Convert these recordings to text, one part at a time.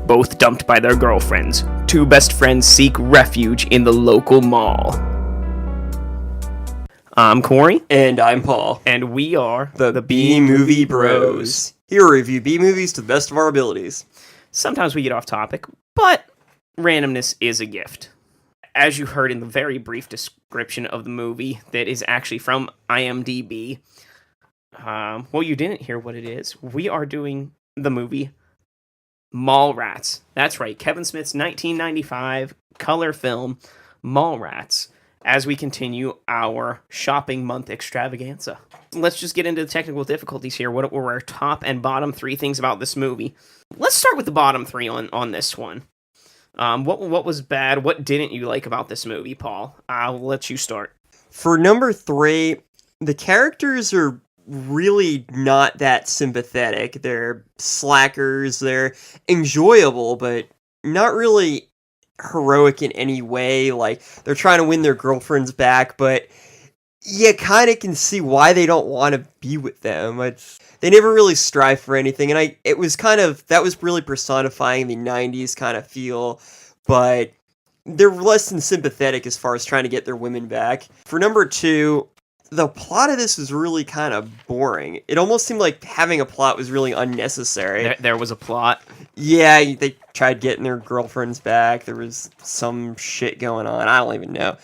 both dumped by their girlfriends. Two best friends seek refuge in the local mall. I'm Corey. And I'm Paul. And we are the B-Movie Bros. Here we review B-movies to the best of our abilities. Sometimes we get off topic, but randomness is a gift. As you heard in the very brief description of the movie that is actually from IMDb, well, you didn't hear what it is. We are doing the movie Mallrats. That's right, Kevin Smith's 1995 color film, Mallrats, as we continue our shopping month extravaganza. Let's just get into the technical difficulties here. What were our top and bottom three things about this movie? Let's start with the bottom three on this one. What was bad? What didn't you like about this movie, Paul? I'll let you start. For number three, the characters are really not that sympathetic. They're slackers, they're enjoyable, but not really heroic in any way. Like, they're trying to win their girlfriends back, but you kind of can see why they don't want to be with them. They never really strive for anything, and that was really personifying the 90s kind of feel, but they're less than sympathetic as far as trying to get their women back. For number two, the plot of this was really kind of boring. It almost seemed like having a plot was really unnecessary. There was a plot? Yeah, they tried getting their girlfriends back. There was some shit going on. I don't even know.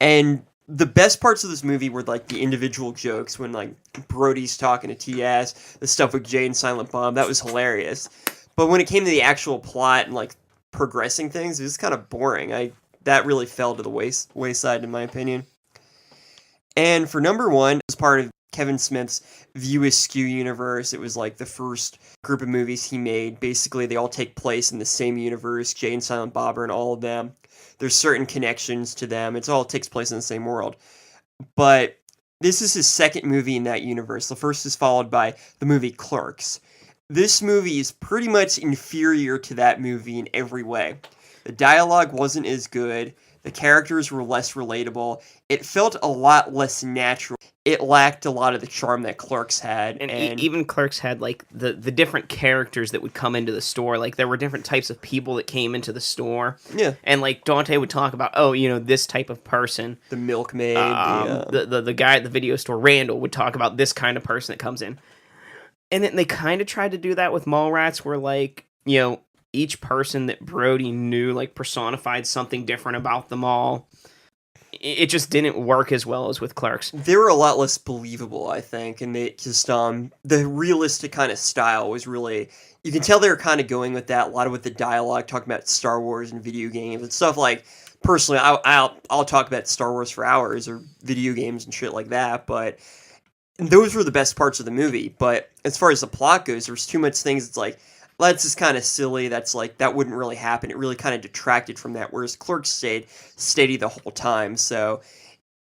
And the best parts of this movie were, like, the individual jokes when, like, Brody's talking to T.S., the stuff with Jay and Silent Bob. That was hilarious. But when it came to the actual plot and, like, progressing things, it was kind of boring. That really fell to the wayside, in my opinion. And for number one, as part of Kevin Smith's View Askew universe, it was like the first group of movies he made. Basically, they all take place in the same universe. Jay and Silent Bob are in all of them. There's certain connections to them. It all takes place in the same world. But this is his second movie in that universe. The first is followed by the movie Clerks. This movie is pretty much inferior to that movie in every way. The dialogue wasn't as good. The characters were less relatable. It felt a lot less natural. It lacked a lot of the charm that Clerks had. And even Clerks had, like, the different characters that would come into the store. Like, there were different types of people that came into the store. Yeah. And, like, Dante would talk about, this type of person. The milkmaid. The guy at the video store, Randall, would talk about this kind of person that comes in. And then they kind of tried to do that with Mallrats, where, like, each person that Brody knew, like, personified something different about them all. It just didn't work as well as with Clerks. They were a lot less believable, I think, and they just, the realistic kind of style was really, you can tell they were kind of going with that, a lot of with the dialogue, talking about Star Wars and video games and stuff. Like, personally, I'll talk about Star Wars for hours, or video games and shit like that, but those were the best parts of the movie. But as far as the plot goes, there's too much things, it's like, well, that's just kind of silly. That's like, that wouldn't really happen. It really kind of detracted from that, whereas Clerks stayed steady the whole time. So,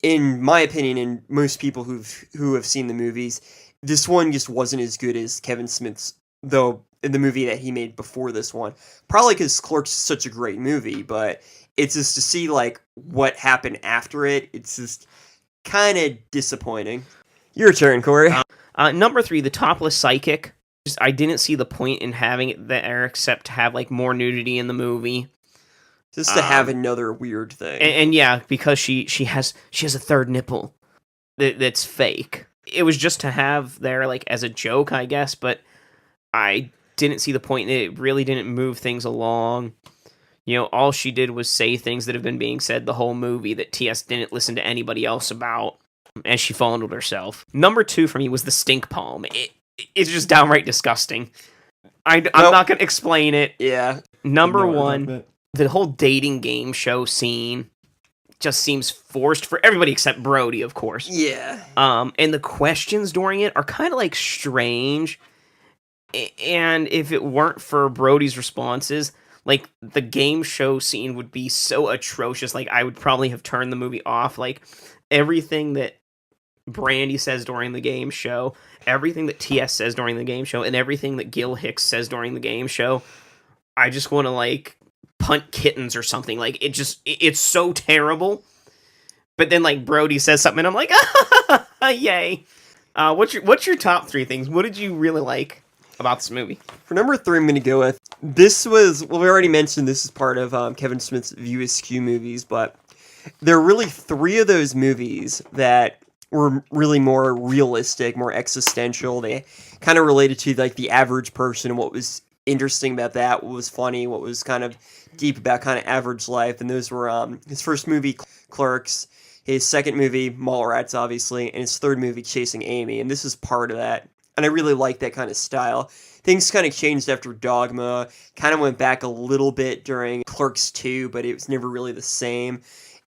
in my opinion, and most people who have seen the movies, this one just wasn't as good as Kevin Smith's, though, in the movie that he made before this one. Probably because Clerks is such a great movie, but it's just to see, like, what happened after it, it's just kind of disappointing. Your turn, Corey. Number three, the topless psychic. I didn't see the point in having it there except to have, like, more nudity in the movie. Just to have another weird thing. And yeah, because she has a third nipple that's fake. It was just to have there, like, as a joke, I guess, but I didn't see the point. It really didn't move things along. All she did was say things that have been being said the whole movie that T.S. didn't listen to anybody else about, as she fondled herself. Number two for me was the stink palm. It's just downright disgusting. I'm not going to explain it. Yeah. Number one, the whole dating game show scene just seems forced for everybody except Brody, of course. Yeah. And the questions during it are kind of, like, strange. And if it weren't for Brody's responses, like, the game show scene would be so atrocious. Like, I would probably have turned the movie off. Like, everything that Brandy says during the game show, everything that T.S. says during the game show, and everything that Gil Hicks says during the game show, I just want to, like, punt kittens or something. Like, it's so terrible. But then, like, Brody says something, and I'm like, yay. What's your top three things? What did you really like about this movie? For number three, I'm going to go with This was, well, we already mentioned this is part of Kevin Smith's View Askew movies, but there are really three of those movies that were really more realistic, more existential. They kind of related to like the average person and what was interesting about that, what was funny, what was kind of deep about kind of average life. And those were his first movie, Clerks, his second movie, Mallrats, obviously, and his third movie, Chasing Amy. And this is part of that. And I really like that kind of style. Things kind of changed after Dogma, kind of went back a little bit during Clerks 2, but it was never really the same.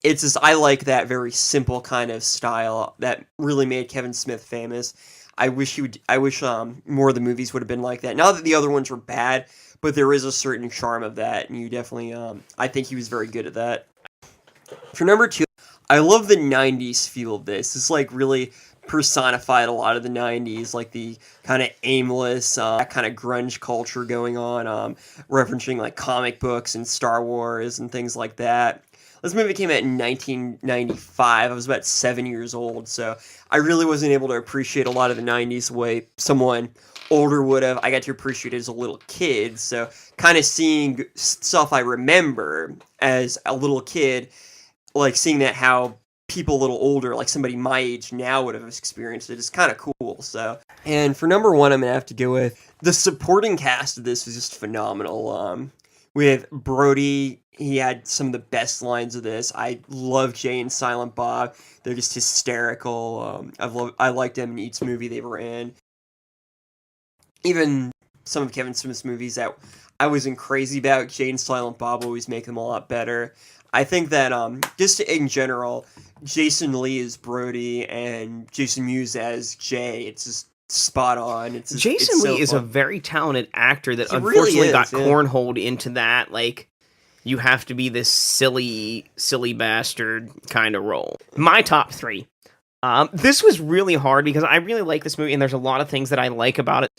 It's just, I like that very simple kind of style that really made Kevin Smith famous. I wish more of the movies would have been like that. Not that the other ones were bad, but there is a certain charm of that, and you definitely, I think he was very good at that. For number 2, I love the 90s feel of this. It's like really personified a lot of the 90s, like the kind of aimless, that kind of grunge culture going on, referencing like comic books and Star Wars and things like that. This movie came out in 1995. I was about 7 years old, so I really wasn't able to appreciate a lot of the 90s the way someone older would have. I got to appreciate it as a little kid, so kind of seeing stuff I remember as a little kid, like seeing that how people a little older, like somebody my age now would have experienced it, is kind of cool. So, and for number 1, I'm gonna have to go with the supporting cast of this was just phenomenal. With Brody, he had some of the best lines of this. I love Jay and Silent Bob. They're just hysterical. I liked them in each movie they were in. Even some of Kevin Smith's movies that I wasn't crazy about, Jay and Silent Bob always make them a lot better. I think that just in general, Jason Lee as Brody and Jason Mewes as Jay, it's just spot on. Jason it's Lee so is fun. a very talented actor that He really unfortunately is, got yeah. cornholed into that, like, you have to be this silly bastard kind of role. My top 3. This was really hard because I really like this movie and there's a lot of things that I like about it.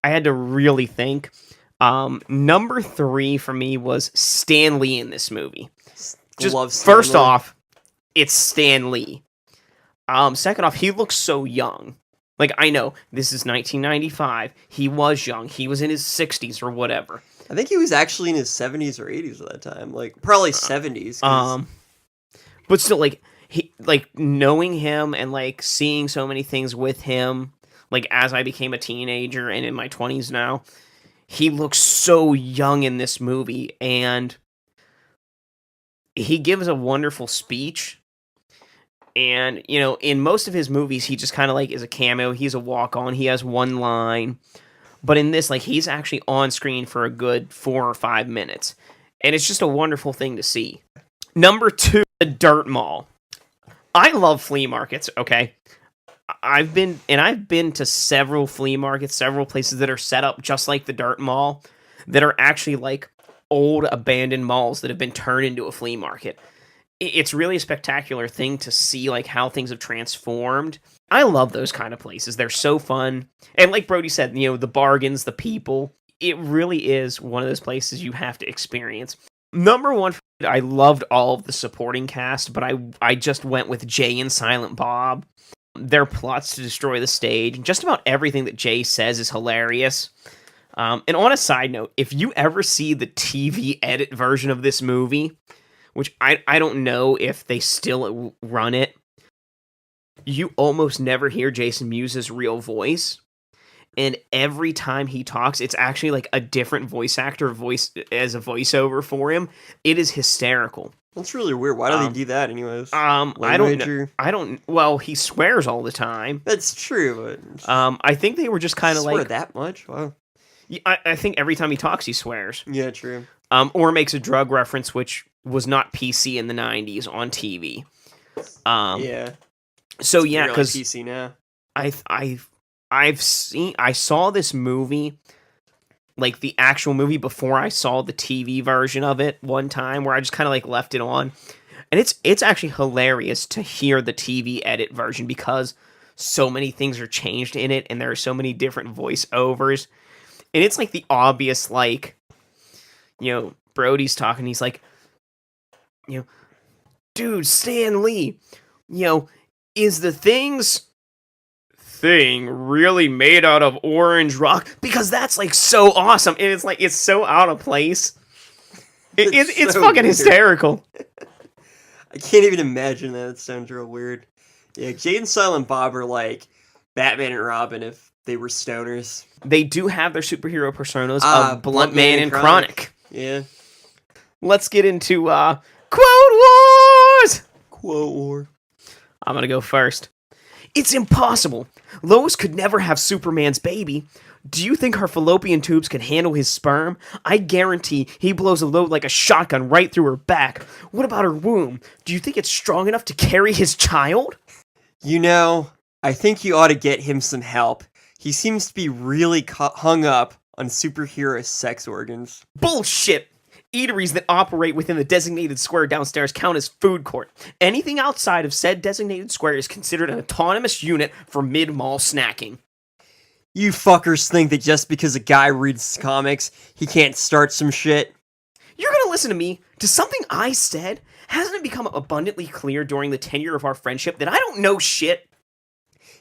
I had to really think. Number 3 for me was Stan Lee in this movie. Just Love Stan first Lee. off, it's Stan Lee. Second off, he looks so young. Like, I know, this is 1995. He was young. He was in his 60s or whatever. I think he was actually in his 70s or 80s at that time. Like, probably 70s. But still, like, knowing him and, like, seeing so many things with him, like, as I became a teenager and in my 20s now, he looks so young in this movie, and he gives a wonderful speech. And, you know, in most of his movies, he just kind of, like, is a cameo. He's a walk-on. He has one line. But in this, like, he's actually on screen for a good 4 or 5 minutes. And it's just a wonderful thing to see. Number 2, the Dirt Mall. I love flea markets, okay? I've been to several flea markets, several places that are set up just like the Dirt Mall, that are actually, like, old abandoned malls that have been turned into a flea market. It's really a spectacular thing to see, like, how things have transformed. I love those kind of places. They're so fun. And like Brody said, you know, the bargains, the people, it really is one of those places you have to experience. Number 1, I loved all of the supporting cast, but I just went with Jay and Silent Bob. Their plots to destroy the stage, just about everything that Jay says is hilarious. And on a side note, if you ever see the TV edit version of this movie, which I don't know if they still run it, you almost never hear Jason Mewes' real voice. And every time he talks, it's actually like a different voice actor voice as a voiceover for him. It is hysterical. That's really weird. Why do they do that anyways? I don't know. Well, he swears all the time. That's true, but I think they were just kind of swear like that much? Wow. I think every time he talks, he swears. Yeah, true. Or makes a drug reference, which was not PC in the 90s on TV. Yeah. So yeah, because PC now. I saw this movie, like the actual movie, before I saw the TV version of it one time, where I just kind of like left it on, and it's actually hilarious to hear the TV edit version because so many things are changed in it, and there are so many different voiceovers, and it's like the obvious, like, you know, Brody's talking, he's like, you know, dude, Stan Lee, you know, is the things thing really made out of orange rock? Because that's like so awesome, and it's like it's so out of place. It's so fucking weird. hysterical. I can't even imagine that. It sounds real weird. Yeah, Jay and Silent Bob are like Batman and Robin if they were stoners. They do have their superhero personas of Blunt Man and Chronic. Yeah. Let's get into Quote Wars! Quote war. I'm gonna go first. It's impossible. Lois could never have Superman's baby. Do you think her fallopian tubes can handle his sperm? I guarantee he blows a load like a shotgun right through her back. What about her womb? Do you think it's strong enough to carry his child? You know, I think you ought to get him some help. He seems to be really hung up on superhero sex organs. Bullshit! Eateries that operate within the designated square downstairs count as food court. Anything outside of said designated square is considered an autonomous unit for mid-mall snacking. You fuckers think that just because a guy reads comics, he can't start some shit? You're gonna listen to me? To something I said? Hasn't it become abundantly clear during the tenure of our friendship that I don't know shit?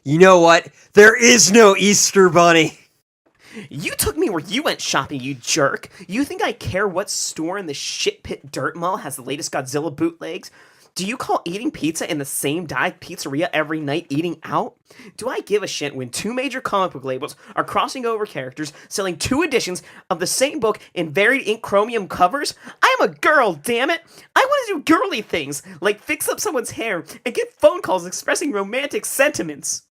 You know what? There is no Easter Bunny! You took me where you went shopping, you jerk. You think I care what store in the shit pit dirt mall has the latest Godzilla bootlegs? Do you call eating pizza in the same dive pizzeria every night eating out? Do I give a shit when two major comic book labels are crossing over characters, selling two editions of the same book in varied ink chromium covers? I am a girl, damn it! I want to do girly things, like fix up someone's hair and get phone calls expressing romantic sentiments.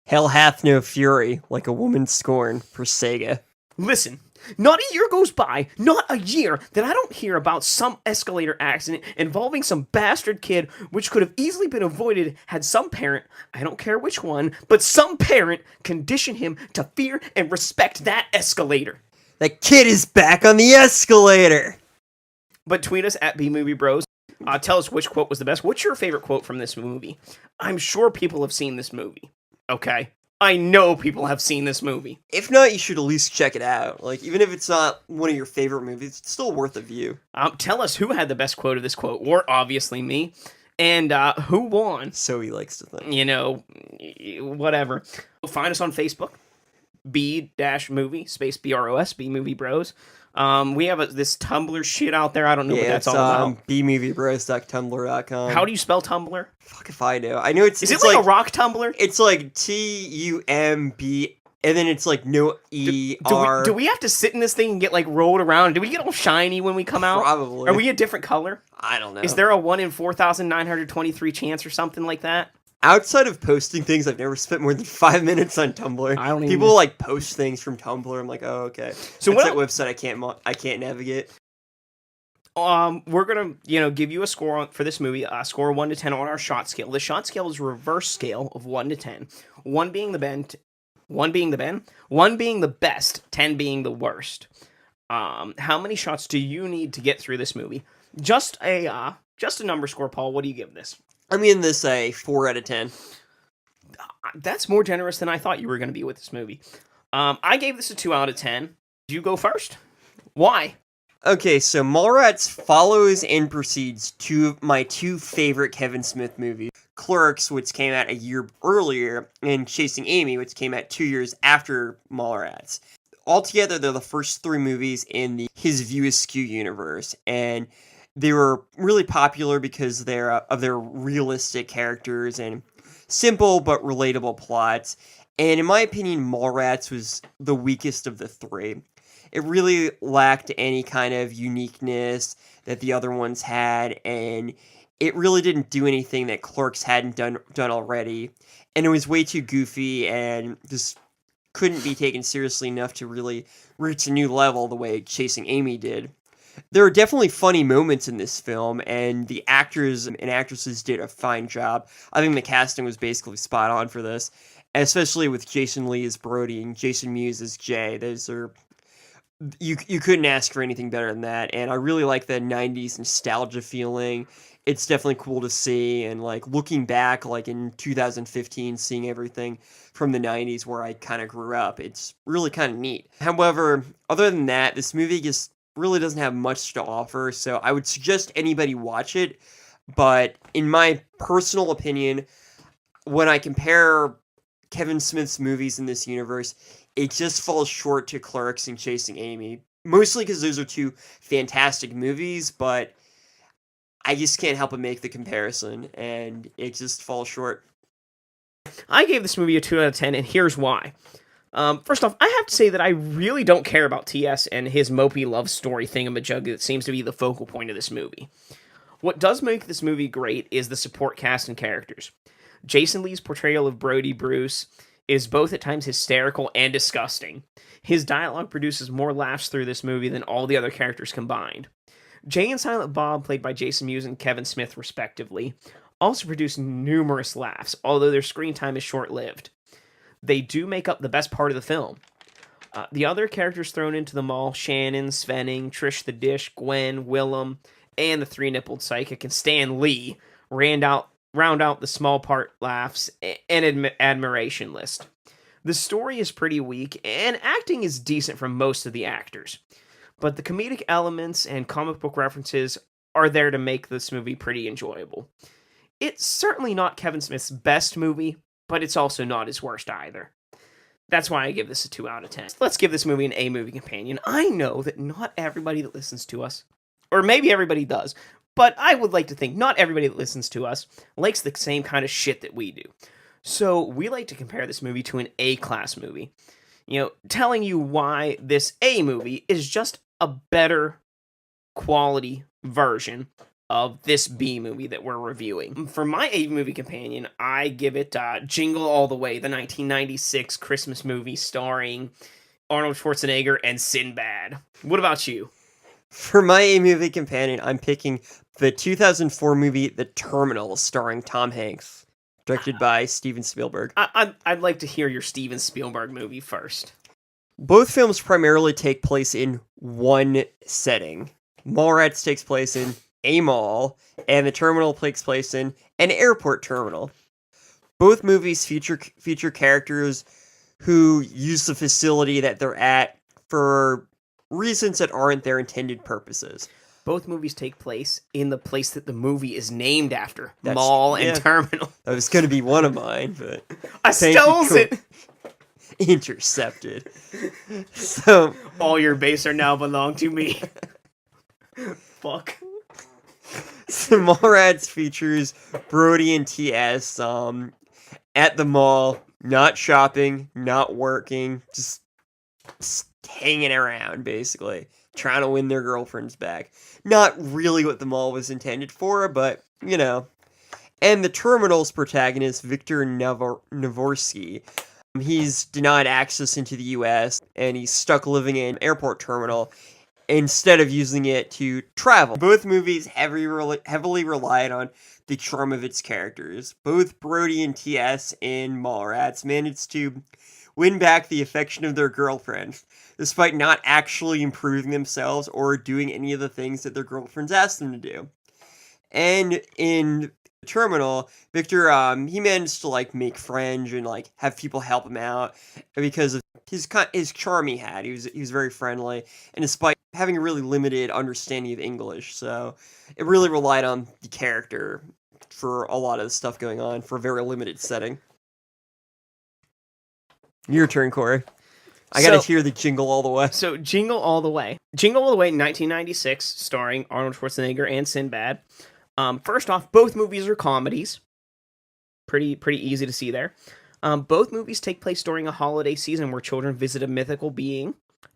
Hell hath no fury, like a woman's scorn, for Sega. Listen, not a year goes by, not a year, that I don't hear about some escalator accident involving some bastard kid which could have easily been avoided had some parent, I don't care which one, but some parent conditioned him to fear and respect that escalator. That kid is back on the escalator! But tweet us at BMovieBros. Tell us which quote was the best. What's your favorite quote from this movie? I'm sure people have seen this movie. Okay? I know people have seen this movie. If not, you should at least check it out. Like, even if it's not one of your favorite movies, it's still worth a view. Tell us who had the best quote of this quote, or obviously me, and who won. So he likes to think. You know, whatever. Find us on Facebook, B-movie, space B-R-O-S, B-movie bros. We have this Tumblr shit out there. I don't know what that's all about. bmoviebros.tumblr.com. How do you spell Tumblr? Fuck if I know. I know it's... Is it like a rock Tumblr? It's like T-U-M-B... And then it's like no E-R... Do we have to sit in this thing and get like rolled around? Do we get all shiny when we come out? Probably. Are we a different color? I don't know. Is there a 1 in 4,923 chance or something like that? Outside of posting things, I've never spent more than 5 minutes on Tumblr. I don't even... People like post things from Tumblr. I'm like, oh, okay. So that's that website I can't navigate. We're gonna, give you a score for this movie. Score 1 to 10 on our shot scale. The shot scale is a reverse scale of 1 to 10. 1 being the best, 10 being the worst. How many shots do you need to get through this movie? Just a number score, Paul. What do you give this? I'm in this a 4 out of 10. That's more generous than I thought you were going to be with this movie. I gave this a 2 out of 10. You go first. Why? Okay, so Mallrats follows and precedes my two favorite Kevin Smith movies. Clerks, which came out a year earlier, and Chasing Amy, which came out 2 years after Mallrats. Altogether, they're the first 3 movies in the His View Askew universe, and they were really popular because of their realistic characters and simple but relatable plots. And in my opinion, Mallrats was the weakest of the 3. It really lacked any kind of uniqueness that the other ones had, and it really didn't do anything that Clerks hadn't done already. And it was way too goofy and just couldn't be taken seriously enough to really reach a new level the way Chasing Amy did. There are definitely funny moments in this film, and the actors and actresses did a fine job. I think the casting was basically spot on for this, especially with Jason Lee as Brody and Jason Mewes as Jay. Those are... You couldn't ask for anything better than that, and I really like the 90s nostalgia feeling. It's definitely cool to see, and like looking back, like in 2015, seeing everything from the 90s where I kind of grew up, it's really kind of neat. However, other than that, this movie just really doesn't have much to offer, so I would suggest anybody watch it, but in my personal opinion, when I compare Kevin Smith's movies in this universe, it just falls short to Clerks and Chasing Amy. Mostly because those are two fantastic movies, but I just can't help but make the comparison, and it just falls short. I gave this movie a 2 out of 10, and here's why. First off, I have to say that I really don't care about T.S. and his mopey love story thingamajig that seems to be the focal point of this movie. What does make this movie great is the support cast and characters. Jason Lee's portrayal of Brody Bruce is both at times hysterical and disgusting. His dialogue produces more laughs through this movie than all the other characters combined. Jay and Silent Bob, played by Jason Mewes and Kevin Smith respectively, also produce numerous laughs, although their screen time is short-lived. They do make up the best part of the film. The other characters thrown into the mall, Shannon, Svenning, Trish the Dish, Gwen, Willem, and the three-nippled psychic, and Stan Lee, round out the small part laughs and admiration list. The story is pretty weak, and acting is decent from most of the actors. But the comedic elements and comic book references are there to make this movie pretty enjoyable. It's certainly not Kevin Smith's best movie, but it's also not his worst either. That's why I give this a 2 out of 10. Let's give this movie an A movie companion. I know that not everybody that listens to us, or maybe everybody does, but I would like to think not everybody that listens to us likes the same kind of shit that we do. So we like to compare this movie to an A-class movie. Telling you why this A movie is just a better quality version of this B movie that we're reviewing. For my A movie companion, I give it Jingle All the Way, the 1996 Christmas movie starring Arnold Schwarzenegger and Sinbad. What about you? For my A movie companion, I'm picking the 2004 movie The Terminal, starring Tom Hanks, directed by Steven Spielberg. I'd like to hear your Steven Spielberg movie first. Both films primarily take place in one setting. Mallrats takes place in a mall, and The Terminal takes place in an airport terminal. Both movies feature characters who use the facility that they're at for reasons that aren't their intended purposes. Both movies take place in the place that the movie is named after, mall and terminal. That was going to be one of mine, but I stole it. Intercepted. So all your base are now belong to me. Fuck. So Mallrats features Brody and T.S. At the mall, not shopping, not working, just hanging around, basically, trying to win their girlfriends back. Not really what the mall was intended for, but, And the Terminal's protagonist, Victor Navorsky, he's denied access into the U.S., and he's stuck living in an airport terminal instead of using it to travel. Both movies heavily relied on the charm of its characters. Both Brody and T.S. in Mallrats managed to win back the affection of their girlfriend, despite not actually improving themselves or doing any of the things that their girlfriends asked them to do. And in the Terminal, Victor, he managed to, make friends and, have people help him out because of his charm he had. He was very friendly, and despite having a really limited understanding of English, so it really relied on the character for a lot of the stuff going on for a very limited setting. Your turn, Corey. I gotta hear the Jingle All the Way. So, Jingle All the Way. Jingle All the Way, 1996, starring Arnold Schwarzenegger and Sinbad. First off, both movies are comedies. Pretty easy to see there. Both movies take place during a holiday season where children visit a mythical being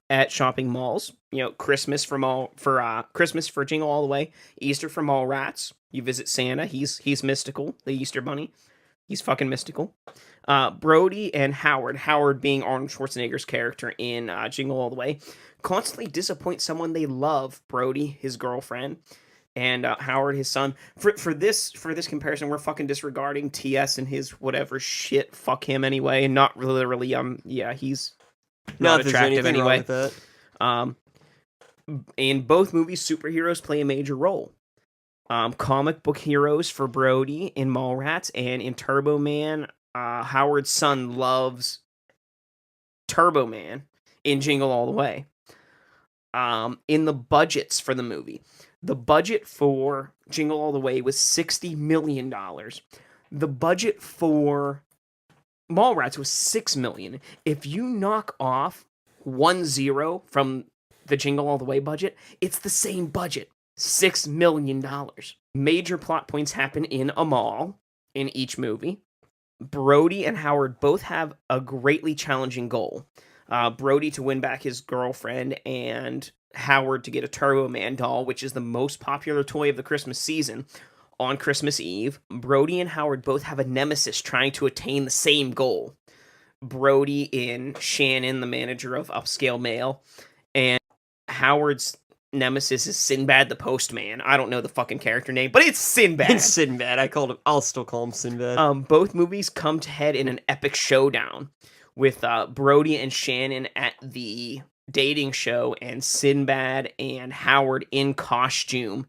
at shopping malls. Christmas Christmas for Jingle All the Way, Easter for Mallrats. You visit Santa. He's mystical. The Easter Bunny. He's fucking mystical. Brody and Howard being Arnold Schwarzenegger's character in Jingle All the Way, constantly disappoint someone they love. Brody, his girlfriend, and Howard, his son. For this comparison, we're fucking disregarding T.S. and his whatever shit. Fuck him anyway, and not literally. He's not attractive anyway. In both movies, superheroes play a major role. Comic book heroes for Brody in Mallrats, and in Turbo Man, Howard's son loves Turbo Man in Jingle All the Way. In the budgets for the movie, the budget for Jingle All the Way was $60 million. The budget for Mallrats was $6 million. If you knock off 10 from the Jingle All the Way budget, it's the same budget. $6 million. Major plot points happen in a mall in each movie. Brody and Howard both have a greatly challenging goal. Brody to win back his girlfriend, and Howard to get a Turbo Man doll, which is the most popular toy of the Christmas season, on Christmas Eve. Brody and Howard both have a nemesis trying to attain the same goal. Brody in Shannon, the manager of Upscale Mail, and Howard's nemesis is Sinbad the Postman. I don't know the fucking character name, but it's Sinbad. It's Sinbad. I'll still call him Sinbad. Both movies come to head in an epic showdown with Brody and Shannon at the dating show and Sinbad and Howard in costume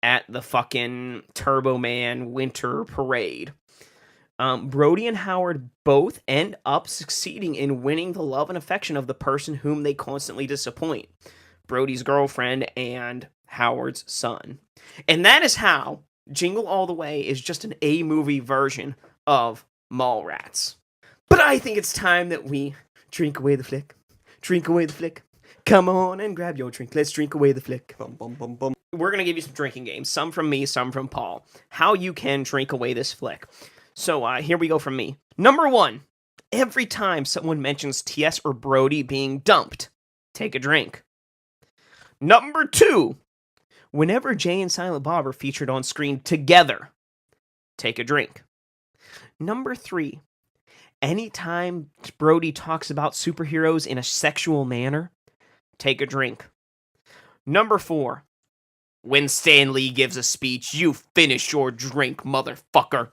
at the fucking Turbo Man winter parade. Brody and Howard both end up succeeding in winning the love and affection of the person whom they constantly disappoint. Brody's girlfriend and Howard's son. And that is how Jingle All the Way is just an A-movie version of Mallrats. But I think it's time that we drink away the flick. Drink away the flick. Come on and grab your drink. Let's drink away the flick. Bum, bum, bum, bum. We're going to give you some drinking games. Some from me, some from Paul. How you can drink away this flick. So here we go from me. Number 1. Every time someone mentions T.S. or Brody being dumped, take a drink. Number 2. Whenever Jay and Silent Bob are featured on screen together, take a drink. Number 3. Anytime Brody talks about superheroes in a sexual manner, take a drink. Number 4. When Stan Lee gives a speech, you finish your drink, motherfucker.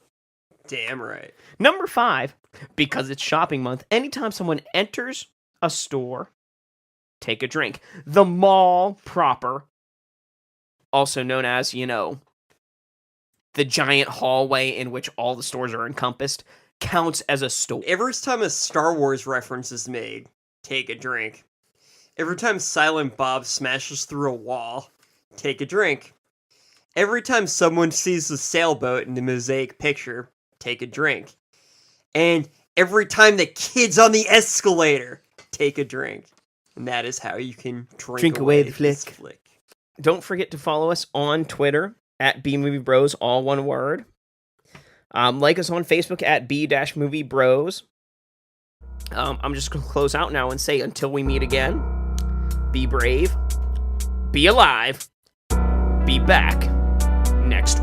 Damn right. Number 5. Because it's shopping month, anytime someone enters a store, take a drink. The mall proper, also known as, the giant hallway in which all the stores are encompassed, counts as a store. Every time a Star Wars reference is made, take a drink. Every time Silent Bob smashes through a wall, take a drink. Every time someone sees the sailboat in the mosaic picture, take a drink. And every time the kid's on the escalator, take a drink. And that is how you can drink away the flick. Don't forget to follow us on Twitter at BMovieBros, all one word. Like us on Facebook at B-Movie-Bros. I'm just going to close out now and say until we meet again, be brave, be alive, be back next week.